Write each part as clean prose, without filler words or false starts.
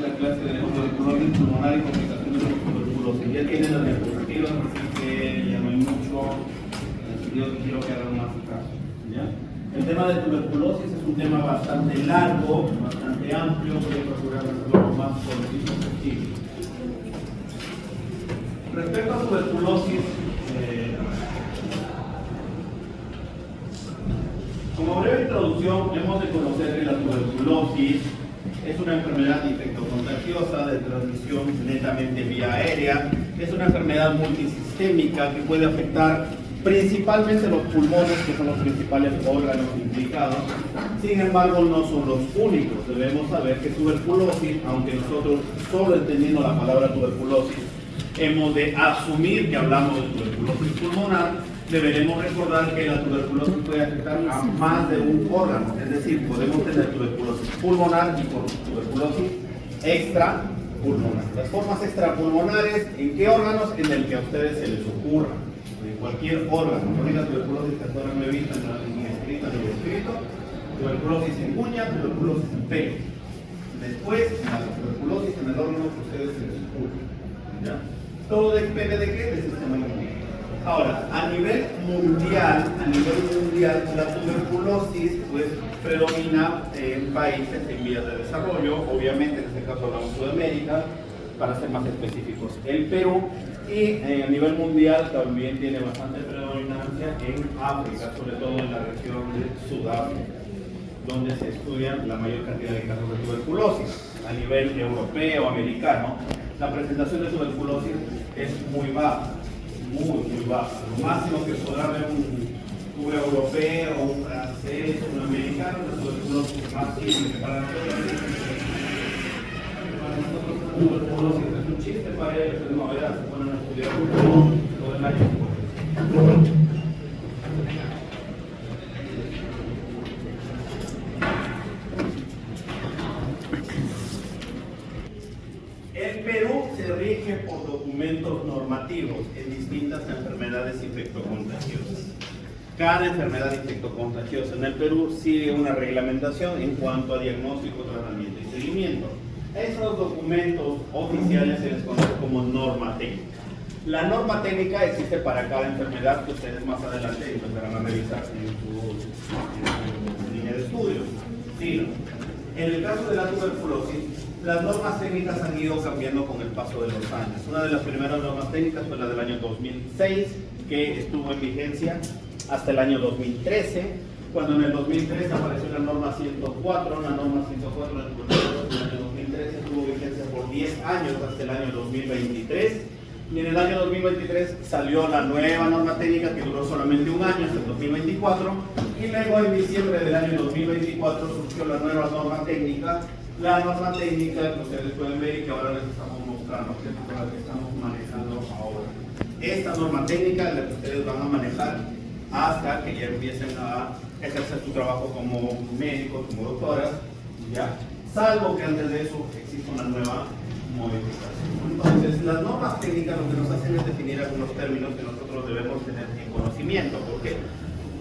La clase de tuberculosis pulmonar y complicaciones de tuberculosis. Ya tienen las diapositivas, así que ya no hay mucho. Yo quiero que hagan más caso. ¿Ya? El tema de tuberculosis es un tema bastante largo, bastante amplio. Voy a procurar hacerlo lo más cortito posible. Respecto a tuberculosis, como breve introducción, hemos de conocer que la tuberculosis es una enfermedad infectocontagiosa de transmisión netamente vía aérea. Es una enfermedad multisistémica que puede afectar principalmente los pulmones, que son los principales órganos implicados. Sin embargo, no son los únicos. Debemos saber que tuberculosis, aunque nosotros solo entendiendo la palabra tuberculosis, hemos de asumir que hablamos de tuberculosis pulmonar, deberemos recordar que la tuberculosis puede afectar a más de un órgano, es decir, podemos tener tuberculosis pulmonar y tuberculosis extrapulmonar. Las formas extrapulmonares, ¿en qué órganos? En el que a ustedes se les ocurra, en cualquier órgano. La única tuberculosis que hasta ahora no he visto ni escrito, tuberculosis en uña, tuberculosis en pelo. Después, la tuberculosis en el órgano que a ustedes se les ocurra. ¿Ya? Todo depende de qué? Del sistema inmune. Ahora, a nivel mundial, la tuberculosis pues predomina en países en vías de desarrollo, obviamente en este caso hablamos de Sudamérica, para ser más específicos, el Perú, y a nivel mundial también tiene bastante predominancia en África, sobre todo en la región de Sudáfrica, donde se estudian la mayor cantidad de casos de tuberculosis. A nivel europeo, americano, la presentación de tuberculosis es muy baja. Muy baja. Lo máximo que podrá ver un europeo, un francés, un americano, la tuberculosis más simple. Para nosotros la tuberculosis es un chiste, para ellos es novedad, se ponen a estudiar todo el año. El Perú se rige por documentos normativos en distintas enfermedades infectocontagiosas. Cada enfermedad infectocontagiosa en el Perú sigue una reglamentación en cuanto a diagnóstico, tratamiento y seguimiento. Esos documentos oficiales se les conoce como norma técnica. La norma técnica existe para cada enfermedad que ustedes más adelante empezarán a revisar en su línea de estudio. Sí, en el caso de la tuberculosis, las normas técnicas han ido cambiando con el paso de los años. Una de las primeras normas técnicas fue la del año 2006, que estuvo en vigencia hasta el año 2013, cuando en el 2013 apareció la norma 104, la norma 104 en el año 2013 tuvo vigencia por 10 años hasta el año 2023, y en el año 2023 salió la nueva norma técnica que duró solamente un año, hasta el 2024, y luego en diciembre del año 2024 surgió la nueva norma técnica, la norma técnica que ustedes pueden ver y que ahora les estamos mostrando, que es la que estamos manejando ahora. Esta norma técnica es la que ustedes van a manejar hasta que ya empiecen a ejercer su trabajo como médicos, como doctoras, ¿ya? Salvo que antes de eso exista una nueva modificación. Entonces, las normas técnicas lo que nos hacen es definir algunos términos que nosotros debemos tener en conocimiento. ¿Por qué?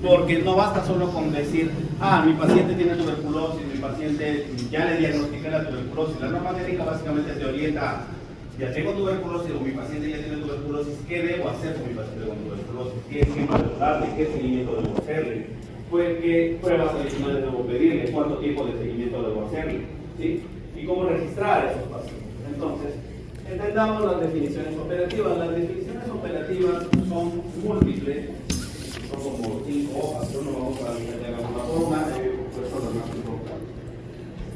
Porque no basta solo con decir, mi paciente tiene tuberculosis, mi paciente ya le diagnostiqué la tuberculosis. La norma técnica básicamente te orienta, ya tengo tuberculosis o mi paciente ya tiene tuberculosis, ¿qué debo hacer con mi paciente con tuberculosis? ¿Qué esquema debo darle? ¿Qué seguimiento debo hacerle? ¿Qué pruebas adicionales debo pedirle? ¿Cuánto tiempo de seguimiento debo hacerle? ¿Sí? ¿Y cómo registrar a esos pacientes? Entonces, entendamos las definiciones operativas. Las definiciones operativas son múltiples. Son como 5 hojas, no vamos a llegar una por una, pues son las más importantes.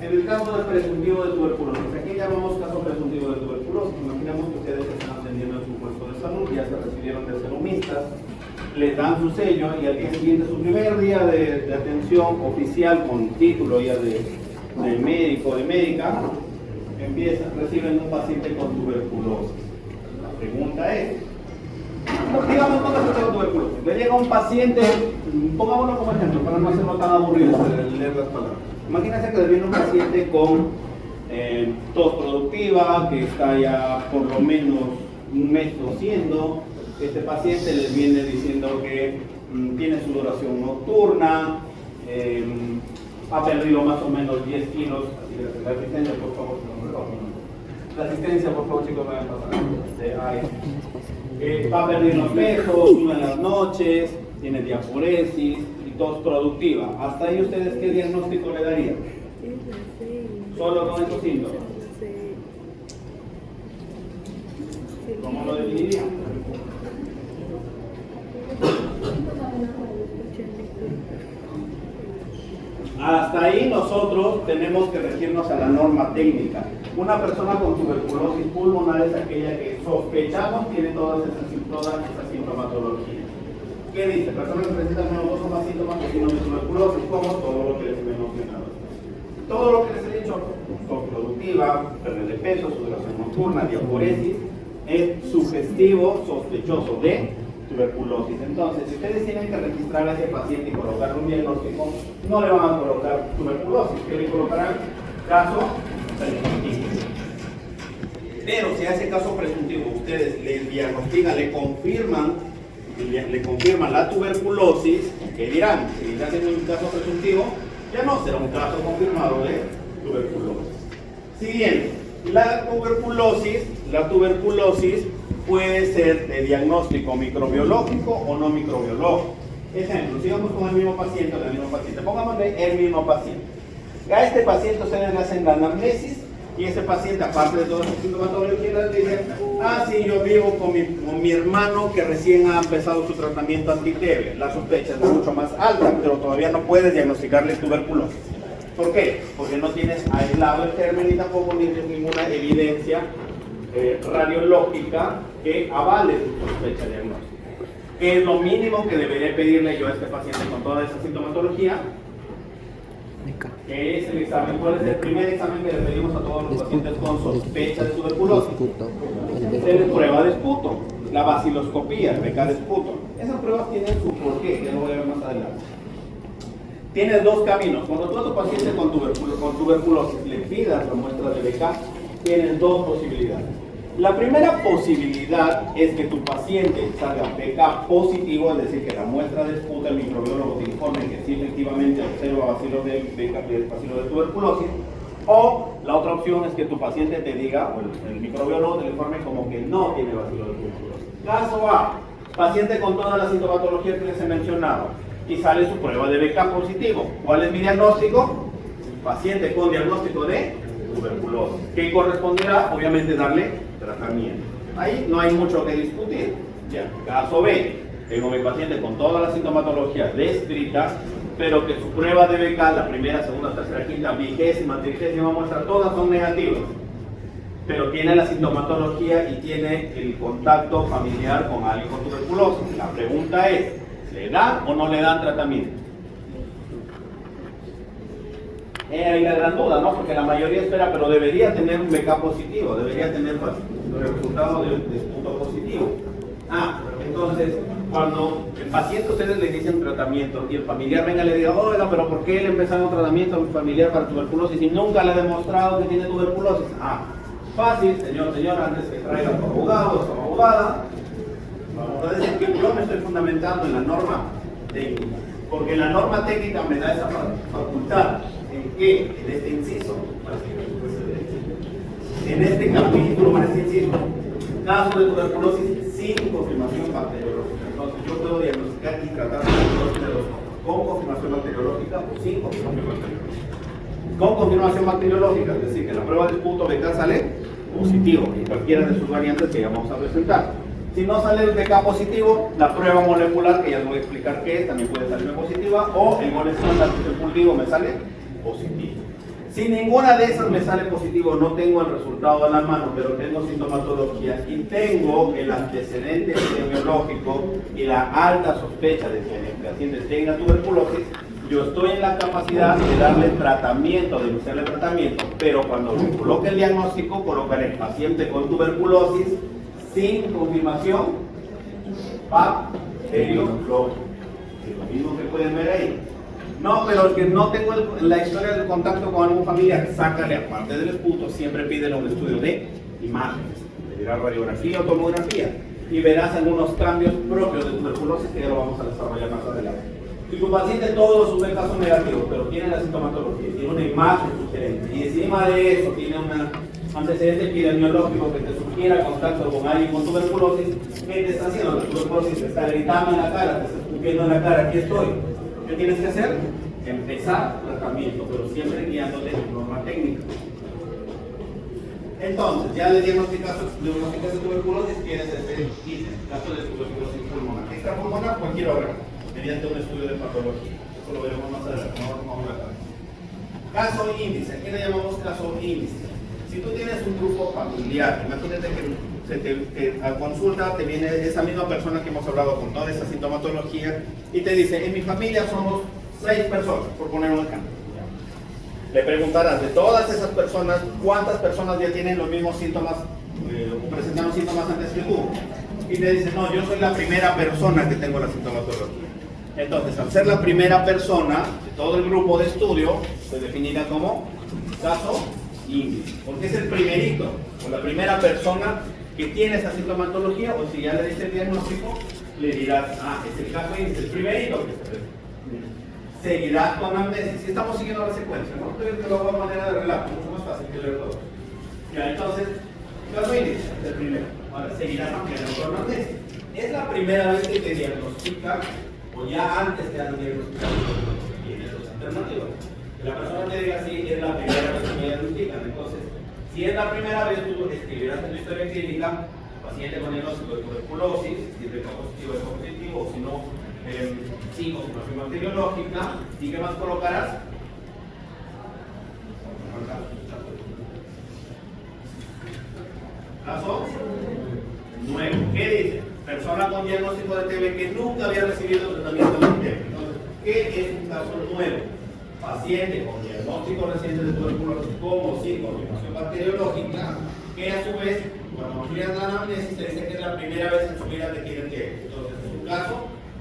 En el caso del presuntivo de tuberculosis, aquí llamamos caso presuntivo de tuberculosis. Imaginemos que ustedes están atendiendo en su puesto de salud, ya se recibieron de serumistas, les dan su sello y al día siguiente, su primer día de atención oficial con título ya de médico, de médica, reciben un paciente con tuberculosis. La pregunta es, digamos no tengo tuberculosis, le llega un paciente, pongámoslo como ejemplo para no hacerlo tan aburrido leer las palabras. Imagínense que le viene un paciente con tos productiva, que está ya por lo menos un mes tosiendo. Este paciente les viene diciendo que tiene sudoración nocturna, ha perdido más o menos 10 kilos, así que la resistencia, por favor, no me lo La asistencia, por favor, chicos, vayan pasando. Va perdiendo peso, sube en las noches, tiene diaforesis y tos productiva. Hasta ahí, ¿ustedes qué diagnóstico le darían? Solo con estos síntomas. ¿Cómo lo definirían? Hasta ahí nosotros tenemos que regirnos a la norma técnica. Una persona con tuberculosis pulmonar es aquella que sospechamos tiene todas esas sintomatologías. ¿Qué dice? Personas que presentan menos dos o más síntomas de tuberculosis, como todo lo que les he mencionado. Todo lo que les he dicho, tos productiva, pérdida de peso, sudoración nocturna, diaforesis, es sugestivo, sospechoso de tuberculosis. Entonces, si ustedes tienen que registrar a ese paciente y colocarle un diagnóstico, no le van a colocar tuberculosis, que le colocarán caso presuntivo. Pero si a ese caso presuntivo ustedes le diagnostican, le confirman la tuberculosis, ¿qué dirán? Si le hacen un caso presuntivo, ya no será un caso confirmado de tuberculosis. Siguiente, la tuberculosis puede ser de diagnóstico microbiológico o no microbiológico. Ejemplo, sigamos con el mismo paciente, pongámosle el mismo paciente. A este paciente ustedes le hacen la anamnesis y ese paciente, aparte de todas las sintomatologías, le dicen, sí, yo vivo con mi hermano que recién ha empezado su tratamiento anti-TB. La sospecha es mucho más alta, pero todavía no puedes diagnosticarle tuberculosis. ¿Por qué? Porque no tienes aislado el germen y tampoco tienes ninguna evidencia radiológica que avale tu sospecha diagnóstica. ¿Qué es lo mínimo que debería pedirle yo a este paciente con toda esa sintomatología? ¿Qué es el examen? ¿Cuál es el primer examen que le pedimos a todos los pacientes con sospecha de tuberculosis? Es prueba de esputo, la baciloscopía, el BK de esputo. Esas pruebas tienen su porqué, ya lo voy a ver más adelante. Tienes dos caminos. Cuando tú a tu paciente con tuberculosis le pidas la muestra de BK, tienes dos posibilidades. La primera posibilidad es que tu paciente salga BK positivo, es decir, que la muestra de esputo, el microbiólogo te informe que sí efectivamente observa bacilos de tuberculosis, o la otra opción es que tu paciente te diga, o el microbiólogo te informe como que no tiene bacilos de tuberculosis. Caso A, paciente con todas las sintomatologías que les he mencionado, y sale su prueba de BK positivo. ¿Cuál es mi diagnóstico? Paciente con diagnóstico de tuberculosis, que corresponderá obviamente darle tratamiento. Ahí no hay mucho que discutir. Ya. Caso B, tengo mi paciente con todas las sintomatologías descritas, pero que su prueba de BK, la primera, segunda, tercera, quinta, 20ª, 30ª muestra, todas son negativas, pero tiene la sintomatología y tiene el contacto familiar con alguien con tuberculosis. La pregunta es, ¿le dan o no le dan tratamiento? Hay la gran duda, ¿no? Porque la mayoría espera, pero debería tener un BK positivo, debería tener el resultado de esputo positivo. Entonces, cuando el paciente ustedes le dicen un tratamiento y el familiar venga y le diga, oiga, pero ¿por qué le empezaron un tratamiento a mi familiar para tuberculosis y nunca le ha demostrado que tiene tuberculosis? Fácil, señora, antes que traiga a su abogado o su abogada, vamos a decir que yo me estoy fundamentando en la norma técnica, porque la norma técnica me da esa facultad. ¿En qué? En este inciso. En este capítulo, en este inciso, caso de tuberculosis sin confirmación bacteriológica. Entonces, yo puedo diagnosticar y tratar tuberculosis con confirmación bacteriológica o sin confirmación bacteriológica. Con confirmación bacteriológica, es decir, que la prueba de esputo BK sale positivo en cualquiera de sus variantes que ya vamos a presentar. Si no sale el BK positivo, la prueba molecular, que ya les voy a explicar qué es, también puede salirme positiva, o el gol estándar cultivo me sale positivo. Si ninguna de esas me sale positivo, no tengo el resultado en la mano, pero tengo sintomatología y tengo el antecedente epidemiológico y la alta sospecha de que el paciente tenga tuberculosis, yo estoy en la capacidad de darle tratamiento, de iniciarle tratamiento, pero cuando coloque el diagnóstico, colocaré paciente con tuberculosis sin confirmación bacteriológica. Lo mismo que pueden ver ahí. No, pero el que no tengo la historia del contacto con algún familiar, sácale aparte del esputo, siempre pídele un estudio de imágenes, le dirá radiografía o tomografía, y verás algunos cambios propios de tuberculosis que ya lo vamos a desarrollar más adelante. Si tu paciente todos sus casos negativos, pero tiene la sintomatología, tiene una imagen sugerente, y encima de eso tiene una antecedente epidemiológico que te sugiera contacto con alguien con tuberculosis, ¿qué te está haciendo? La tuberculosis te está gritando en la cara, te está escupiendo en la cara, aquí estoy. ¿Qué tienes que hacer? Empezar tratamiento, pero siempre guiándote en norma técnica. Entonces, ya le diagnosticaste tuberculosis, tienes este ítem, caso de tuberculosis pulmonar. Extrapulmonar, cualquier órgano, mediante un estudio de patología. Eso lo veremos más adelante, vamos a ver. Caso índice, ¿a qué le llamamos caso índice? Si tú tienes un grupo familiar, imagínate que a consulta te viene esa misma persona que hemos hablado con toda esa sintomatología y te dice, en mi familia somos 6 personas, por poner un ejemplo. Le preguntarás de todas esas personas, ¿cuántas personas ya tienen los mismos síntomas o presentaron síntomas antes que tú? Y te dice, no, yo soy la primera persona que tengo la sintomatología. Entonces, al ser la primera persona de todo el grupo de estudio, se definirá como caso índice, porque es el primerito, o la primera persona que tiene esa sintomatología, o si ya le dice el diagnóstico, le dirás, es el caso índice, el primerito que se presenta. Seguirá con amnesia, si estamos siguiendo la secuencia, ¿no? Entonces lo hago a manera de relato, mucho más fácil que leer todo. Ya, entonces, caso índice, el primero. Ahora, seguirá ampliando con amnesia. Es la primera vez que te diagnostican, o ya antes te han diagnosticado, tienes dos alternativas. Que la persona te diga, sí, es la primera vez que me diagnostican. Entonces, si es la primera vez, tú escribirás en tu historia clínica, paciente con diagnóstico de tuberculosis, si es positivo es positivo, o si no, sí, confirmación bacteriológica. ¿Y qué más colocarás? Caso nuevo. ¿Qué dice? Persona con diagnóstico de TB que nunca había recibido tratamiento de TB. Entonces, ¿qué es un caso nuevo? Paciente con diagnóstico reciente de tuberculosis como sí, confirmación bacteriológica, que a su vez, cuando amplías la anamnesis, te dice que es la primera vez en su vida que tienen TB. Entonces, es un caso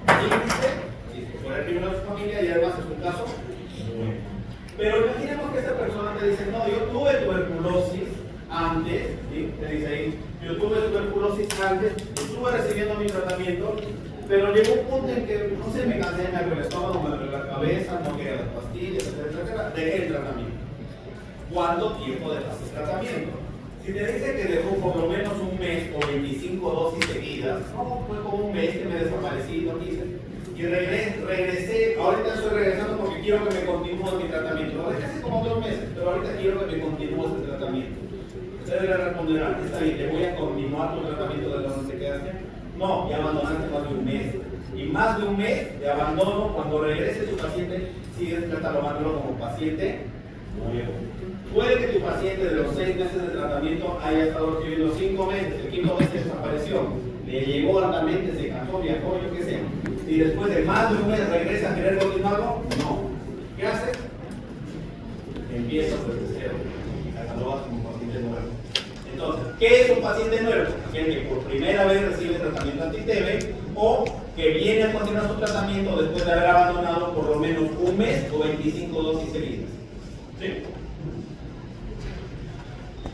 índice, si fuera el primero de su familia, y además es un caso nuevo. Pero imaginemos que esta persona te dice, no, yo tuve tuberculosis antes, ¿sí? Te dice ahí, yo tuve tuberculosis antes, estuve recibiendo mi tratamiento, pero llegó un punto en que, no sé, me cansé, me duele el estómago, me duele la cabeza, no quería las pastillas, etcétera, dejé el tratamiento. ¿Cuánto tiempo dejaste el tratamiento? Si te dice que dejó por lo menos un mes o 25 dosis seguidas, no, fue como un mes que me desaparecí, no quise. Y regresé, ahorita estoy regresando porque quiero que me continúe mi tratamiento. Lo dejé hace como 2 meses, pero ahorita quiero que me continúe este tratamiento. Ustedes le responderán, está bien, te voy a continuar tu tratamiento de donde te quedaste. No, ya abandonaste más de un mes. Y más de un mes de abandono, cuando regrese tu paciente, sigues catalogándolo como paciente nuevo. Puede que tu paciente de los 6 meses de tratamiento haya estado recibiendo 5 meses, el quinto mes desapareció, le llegó a la mente, se cansó, viajó, yo qué sé. Y después de más de un mes regresa a querer continuarlo, no. ¿Qué haces? Empiezas desde cero y catalogas como paciente nuevo. Entonces, ¿qué es un paciente nuevo? Aquel que por primera vez recibe tratamiento anti-TB o que viene a continuar su tratamiento después de haber abandonado por lo menos un mes o 25 dosis seguidas. ¿Sí?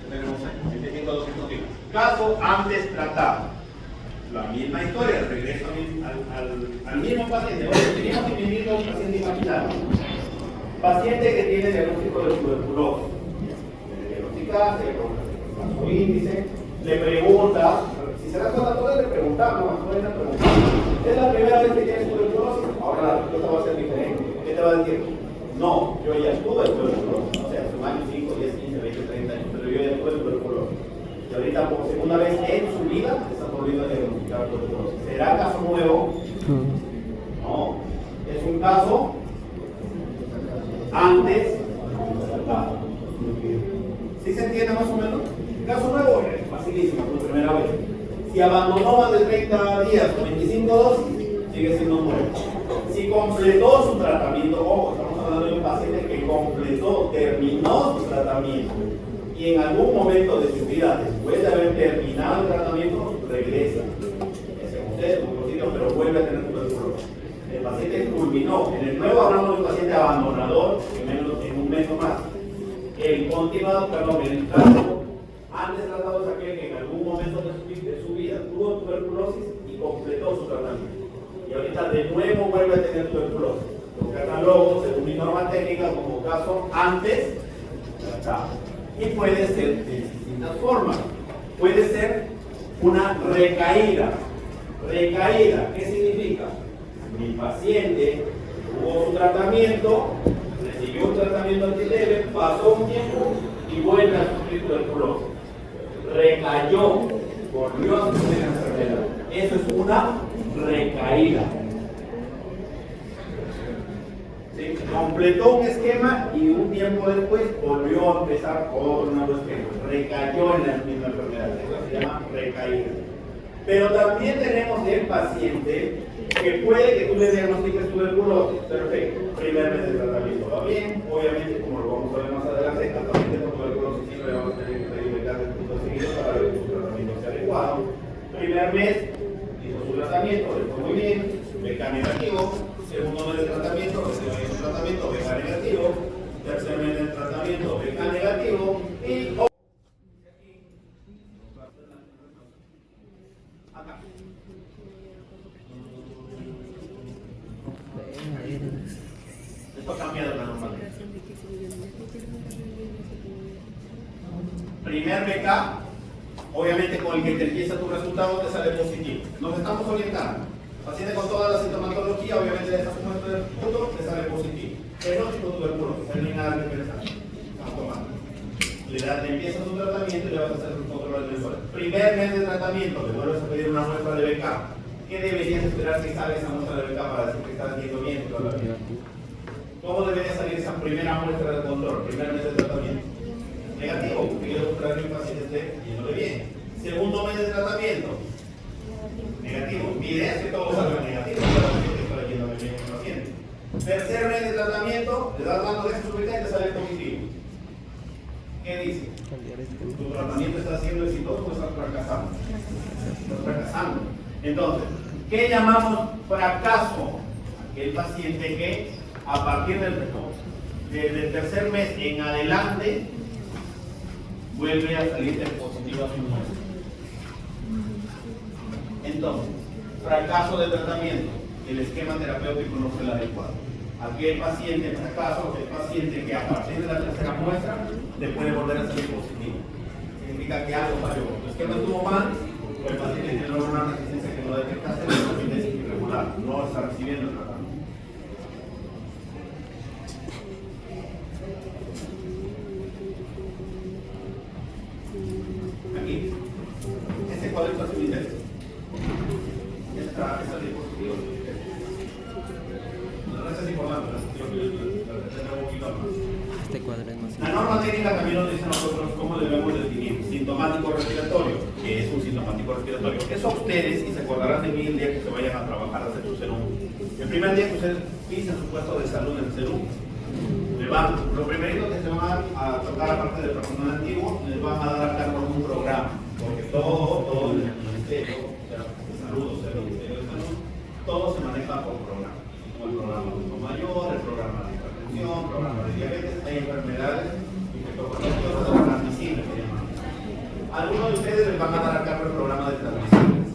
Tenemos ahí, 25 dosis continuas. Caso antes tratado. La misma historia, regreso al mismo paciente. Oye, teníamos que vivir a un paciente imaginario. Paciente que tiene diagnóstico de tuberculosis. Le diagnosticaste, caso índice, le preguntas, si se da cuenta, todos le preguntamos, ¿es la primera vez que tienes tuberculosis? Ahora la respuesta va a ser diferente. ¿Qué te va a decir? No, yo ya estuve tuberculosis, o sea, hace un año, 5, 10, 15, 20, 30 años, pero yo ya estuve tuberculosis. Y ahorita por segunda vez en su vida está volviendo a diagnosticar tuberculosis. ¿Será caso nuevo? No, es un caso antes tratado. ¿Sí se entiende más o menos? El caso nuevo es facilísimo, por primera vez. Si abandonó más de 30 días con 25 dosis, sigue siendo nuevo. Si completó su tratamiento, ojo, estamos hablando de un paciente que completó, terminó su tratamiento, y en algún momento de su vida, después de haber terminado el tratamiento, regresa. Ustedes, pero vuelve a tener tuberculosis. El paciente culminó. En el nuevo hablamos de un paciente abandonador, en un mes o más. El continuado, perdón, el caso antes tratado es aquel que en algún momento de su vida tuvo tuberculosis y completó su tratamiento. Y ahorita de nuevo vuelve a tener tuberculosis. Lo catalogo, según mi norma técnica, como caso antes tratado. Y puede ser de distintas formas. Puede ser una recaída. Recaída, ¿qué significa? Mi paciente tuvo su tratamiento, recibió un tratamiento antileve, pasó un tiempo y vuelve a sufrir tuberculosis. Recayó, volvió a sufrir la enfermedad. Eso es una recaída. ¿Sí? Completó un esquema y un tiempo después volvió a empezar otro nuevo esquema. Recayó en la misma enfermedad. Eso se llama recaída. Pero también tenemos el paciente que puede que tú le diagnostiques tuberculosis. Perfecto. Primer mes de tratamiento va bien. Obviamente, como lo vamos a ver más adelante, al paciente con tuberculosis siempre vamos a tener que pedir becas de punto seguido para ver que su tratamiento sea adecuado. Primer mes hizo su tratamiento, le fue muy bien, beca negativo. Segundo mes de tratamiento, recibió su tratamiento, beca negativo. Tercer mes de tratamiento, beca negativo. Y acá. Esto ha cambiado la normalidad. Primer beca, obviamente con el que te empieza tu resultado te sale positivo. Nos estamos orientando. Paciente con toda la sintomatología, obviamente de esta muestra del punto, te sale positivo. Diagnóstico tuberculosis, no hay nada que pensar. Estamos tomando. Le empieza tu tratamiento y le vas a hacer un control de mejora. Primer mes de tratamiento, le vuelves a pedir una muestra de BK. ¿Qué deberías esperar que salga esa muestra de BK para decir que estás yendo bien toda la vida? ¿Cómo debería salir esa primera muestra de control? Primer mes de tratamiento. Negativo, porque quiero buscar que el paciente esté yéndole bien. Segundo mes de tratamiento. Negativo. Mi idea es que todo salga negativo para el paciente está yéndole bien con el paciente. Tercer mes de tratamiento, le das dando de su y te sale positivo. ¿Qué dice? ¿Tu tratamiento está siendo exitoso o estás fracasando? Estás fracasando. Entonces, ¿qué llamamos fracaso? Aquel paciente que a partir del tercer mes en adelante vuelve a salir positivo a su muestra. Entonces, fracaso de tratamiento, el esquema terapéutico no fue el adecuado. Aquel paciente fracaso, el paciente que a partir de la tercera muestra te puede volver a salir positivo. Significa que algo falló. El esquema estuvo mal, o el paciente tiene una resistencia que no detectaste, el paciente es irregular, no está recibiendo el tratamiento. Aquí, este cuadrito es un interés. Esta diapositiva es importante, este cuadro es más. La norma técnica también nos dice a nosotros cómo debemos definir sintomático respiratorio, que es un sintomático respiratorio. Eso a ustedes, y se acordarán de mí el día que se vayan a trabajar a hacer su serum. El primer día que ustedes pisen su puesto de salud en el serum, lo primerito que se van a tocar, aparte del personal antiguo, les van a dar cargo de un programa, porque todo el ministerio de salud, o sea, el ministerio de salud, todo se maneja por programa. Como el programa de adulto mayor, el programa de hipertensión, el programa de diabetes, hay enfermedades infectocontagiosas o transmisibles que llaman. Algunos de ustedes les van a dar a cargo el programa de transmisibles.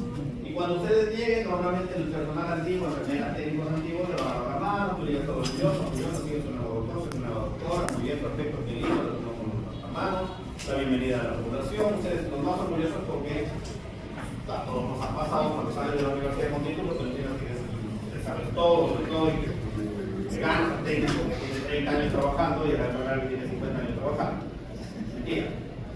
Y cuando ustedes lleguen, normalmente el personal antiguo, enfermeras técnicos antiguos, le van a dar la mano, tú llegas todo orgulloso, sigues una doctora, muy bien, perfecto, que lindo, no con las manos, la bienvenida a la población. Ustedes los más orgullosos porque a todos nos ha pasado cuando salen de la universidad con títulos, que no tienes que saber todo, sobre todo, y que ganas técnico que tiene 30 años trabajando y el enfermero que tiene 50 años trabajando. Mentira.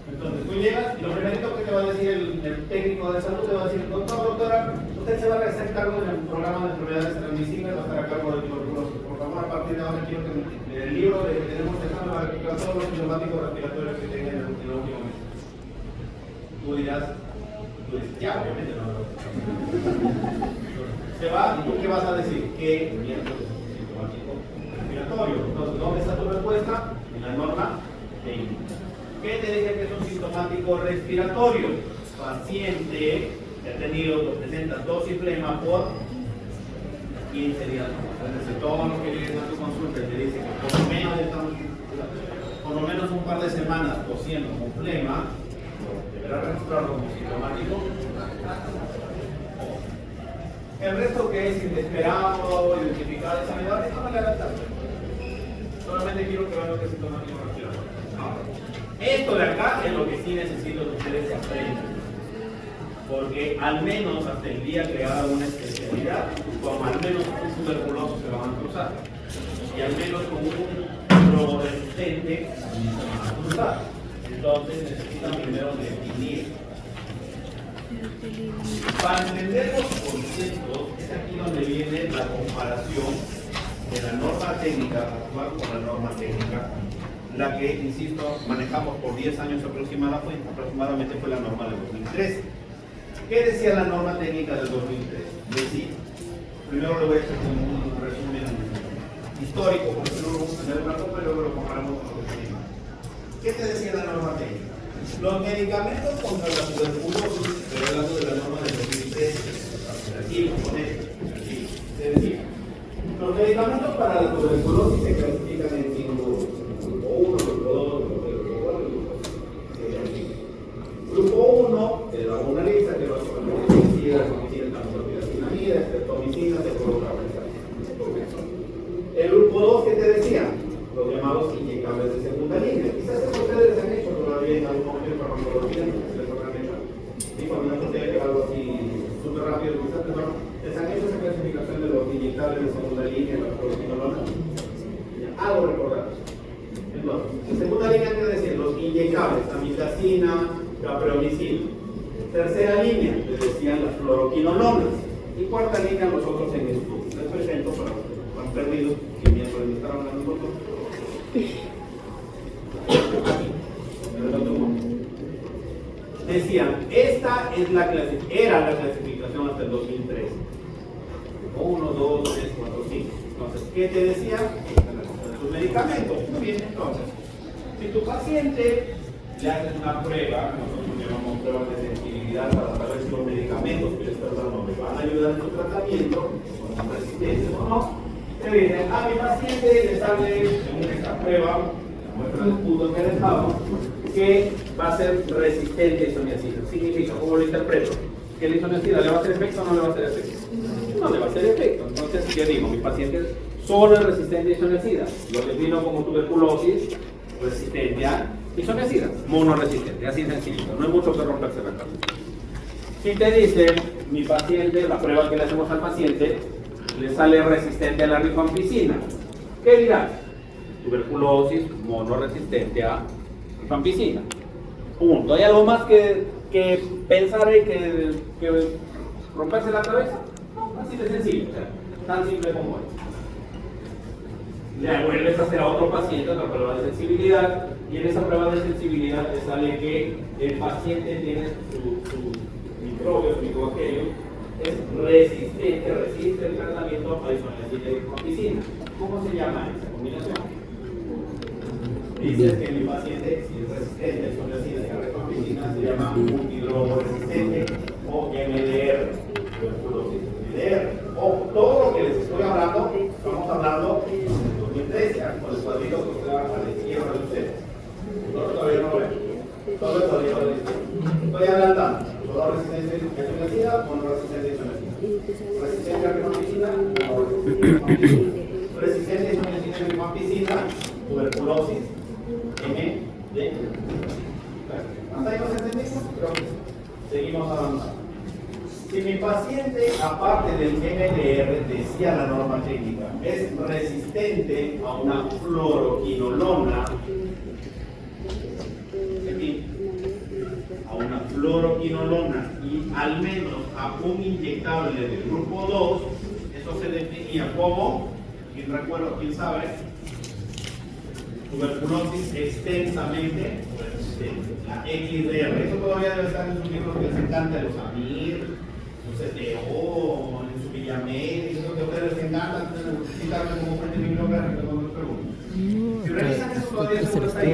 Entonces tú llegas y lo primerito que te va a decir el técnico de salud te va a decir, doctora, usted se va a hacer cargo del programa de enfermedades transmisibles, va a estar a cargo de tuberculosis. Por favor, a partir de ahora quiero que el libro que tenemos dejando va a explicar todos los sintomáticos respiratorios que tengan en el último mes. Tú dices, ya, obviamente no. Se va, ¿y tú qué vas a decir? Que mientras sintomático respiratorio. Entonces, ¿dónde está tu respuesta? En la norma técnica. ¿Qué te dice que es un sintomático respiratorio? Paciente que ha tenido, presenta tos y flema por 15 días. Es decir, todos los que lleguen a tu consulta te dicen que por lo menos un par de semanas tosiendo con flema, deberá registrarlo como sintomático. El resto que es inesperado, identificado de sanidad, esto no le da tanto. Solamente quiero que vean lo que es sintomático respiratorio. Ahora, Esto de acá es lo que sí necesito que ustedes se aprendan. Porque al menos hasta el día que haga una especialidad, con al menos un tuberculoso se van a cruzar. Y al menos con un globo resistente también se van a cruzar. Entonces necesitan primero definir. Para entender los conceptos, es aquí donde viene la comparación de la norma técnica actual con la norma técnica, la que, insisto, manejamos por 10 años aproximadamente fue la norma del 2013. ¿Qué decía la norma técnica del 2003? Decía, primero le voy a hacer un resumen histórico, porque no lo vamos a tener una copa y luego lo comparamos con lo que tenemos. ¿Qué te decía la norma técnica? Los medicamentos contra la tuberculosis, estoy hablando de la norma del 2003, aquí, con esto, aquí, se decía, los medicamentos para la tuberculosis se clasifican en 5 grupos, grupo 1, grupo 2, grupo 3, grupo 4 y grupo 5. Grupo 1, te da una lista que básicamente decía como tiene tanto piracinamida, estreptomicina, tetrocloroquina. El grupo 2, ¿qué te decía? Los llamados inyectables de segunda línea. Quizás eso ustedes les han hecho todavía en algún momento de farmacología, se les habrán hecho. Y cuando no tiene que algo así súper rápido, quizás les han hecho esa clasificación de los inyectables de segunda línea, las fluoroquinolonas. Algo recordar. Entonces, en segunda línea, ¿qué decían? Los inyectables, amigdacina, capreomicina. Tercera línea, les decían las fluoroquinolonas. Y cuarta línea, los otros en estudio. Les presento para los que han perdido, que mientras me estaban hablando nosotros. Decían, esta es era la clasificación hasta el 2013. 1, 2, 3, 4, 5. Entonces, ¿qué te decía? Tus medicamentos. Muy bien, entonces, si tu paciente le haces una prueba, nosotros llamamos pruebas de sensibilidad para saber si los medicamentos que le estás dando le van a ayudar en su tratamiento, son resistentes o no, te dicen, a mi paciente le sale, según esta prueba, la muestra de puntos que dejamos, que va a ser resistente a isoniazida. Significa, ¿cómo lo interpreto? ¿Que la isoniazida le va a hacer efecto o no le va a hacer efecto? No le va a hacer efecto. Entonces, ¿qué digo? Mi paciente solo es resistente a isoniazida. Lo defino como tuberculosis resistente a isoniazida, monoresistente, así sencillo. No hay mucho que romperse la cabeza. Si te dice, mi paciente, la prueba que le hacemos al paciente, le sale resistente a la rifampicina, ¿qué dirás? Tuberculosis monoresistente a rifampicina. Punto. ¿Hay algo más que pensar y que romperse la cabeza? No, así de sencillo, o sea, tan simple como es. Le vuelves a hacer a otro paciente otra prueba de sensibilidad y en esa prueba de sensibilidad te sale que el paciente tiene su microbio, su micobacterio, es resistente, resiste el tratamiento a isoniazida y rifampicina. ¿Cómo se llama esa combinación? Dices que mi paciente, si es resistente a isoniazida y rifampicina, se llama multidrogo resistente o MDR, tuberculosis MDR. O todo lo que les estoy hablando, estamos hablando del 2013, con el cuadrito que está a la izquierda de ustedes. Todavía no lo ven. Todo el cuadrito de la izquierda. Estoy adelantando. Solo resistencia a isoniazida o no resistencia a isoniazida. Resistencia a rifampicina o no resistencia. Resistencia a isoniazida y rifampicina, tuberculosis, MD. ¿Hasta ahí nos entendimos? Creo que sí. Seguimos avanzando. Si mi paciente, aparte del MDR, decía la norma técnica, es resistente a una fluoroquinolona, y al menos a un inyectable del grupo 2, eso se definía como, ¿quién recuerda, quién sabe? Tuberculosis extensamente resistente, la XDR. Eso todavía debe estar en sus libros que les encanta, los AMIR, los CTO, en su Villamel, eso que a ustedes les encanta, citarme como fuente bibliográfica cuando les pregunto. Si revisan eso todavía seguro está ahí.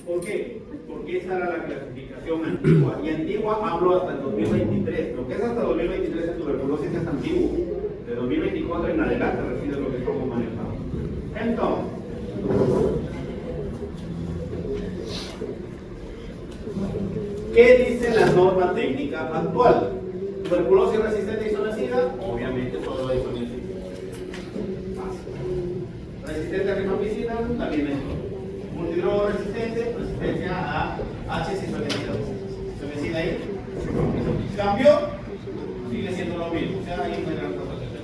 ¿Por qué? Porque esa era la clasificación antigua. Y antigua hablo hasta el 2023. Lo que es hasta 2023 en tuberculosis es antiguo. De 2024 en adelante recibe lo que estamos manejando. Entonces, ¿qué dice la norma técnica actual? ¿Tuberculosis resistente a isoniazida? Obviamente solo la isoniazida. Resistente a rifampicina, también es multidrogo resistente, resistencia a H5N2. ¿Se me sigue ahí? ¿Cambió? Sigue siendo lo mismo, o sea, ahí no hay gran cosa que hacer.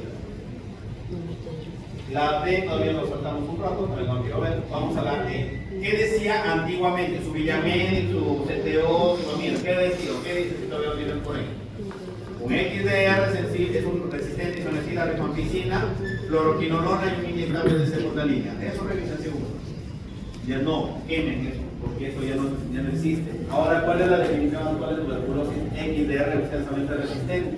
La D todavía lo saltamos un rato, también no quiero ver. Vamos a la E. ¿Qué decía antiguamente? Su Villamedic, su CTO, su Amir, ¿qué decía? ¿Qué dice si todavía lo tienen por ahí? Un XDR es un resistente isomercida a rifampicina, fluoroquinolona y un inyectable de segunda línea. Eso revisen seguro. Ya no, quemen eso, porque eso ya no existe. Ahora, ¿cuál es la definición actual de tuberculosis XDR extensamente resistente?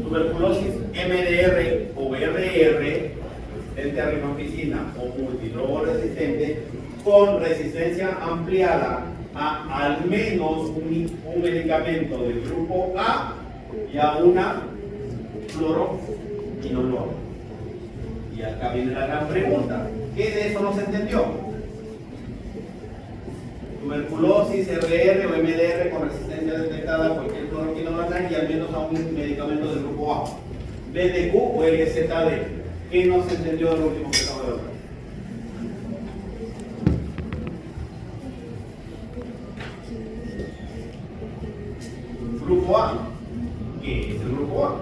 Tuberculosis MDR o RR, resistente a rifampicina o multidrogo resistente, con resistencia ampliada a al menos un medicamento del grupo A y a una fluoroquinolona. Y acá viene la gran pregunta: ¿qué de eso no se entendió? Tuberculosis, RR o MDR con resistencia detectada a cualquier fluoroquinolona y al menos a un medicamento del grupo A. BDQ o LZD. ¿Qué no se entendió de lo último que acabo de hablar? Grupo A. ¿Qué es el grupo A?